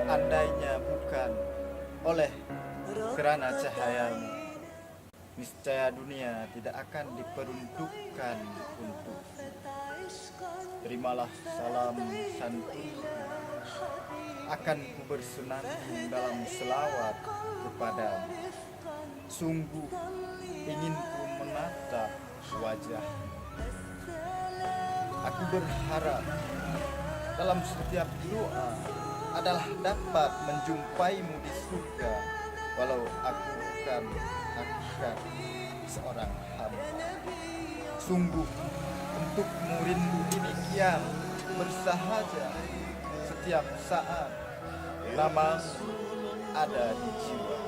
Seandainya bukan oleh kerana cahayamu, niscaya dunia tidak akan diperuntukkan untuk. Terimalah salam santun, akan ku bersenandung dalam selawat kepadamu. Sungguh ingin ku menatap wajah. Aku berharap dalam setiap doa adalah dapat menjumpaimu di surga, walau aku bukan hakikat seorang hamba. Sungguh untukmu rindu ini kian bersahaja, setiap saat namamu ada di jiwa.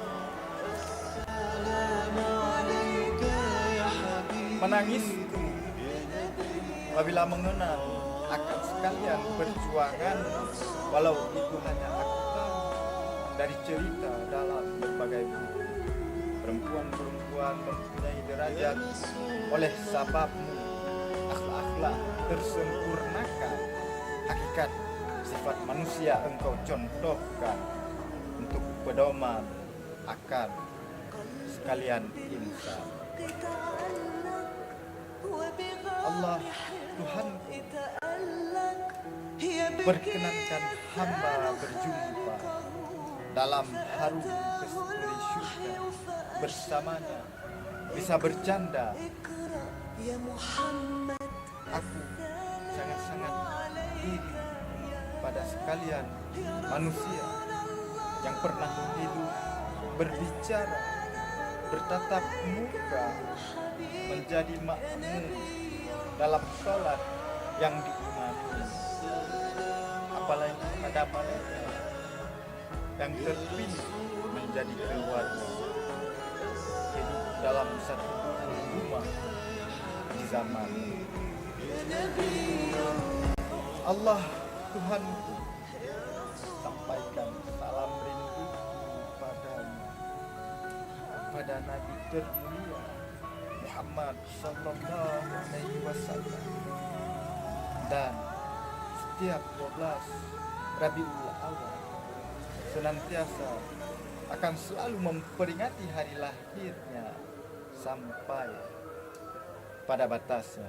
Menangisku apabila mengenal akan sekalian perjuangan, walau itu hanya aku tahu dari cerita dalam berbagai buku. Perempuan-perempuan mempunyai derajat oleh sebabmu, akhlak tersempurnakan, hakikat sifat manusia engkau contohkan untuk pedoman akan sekalian insan. Allah Tuhan, berkenankan hamba berjumpa dalam harum kesturi syurga, bersamanya bisa bercanda. Aku sangat-sangat iri pada sekalian manusia yang pernah hidup, berbicara, bertatap muka, menjadi makmum dalam sholat yang diimami. Apalagi pada mereka yang terpilih menjadi keluarga, hidup dalam satu rumah di zaman Allah Tuhanku, sampaikan salam rindu padanya, pada Nabi termulia Muhammad Sallallahu Alaihi Wasallam. Dan setiap 12 Rabiul Awal senantiasa akan selalu memperingati hari lahirnya sampai pada batasnya.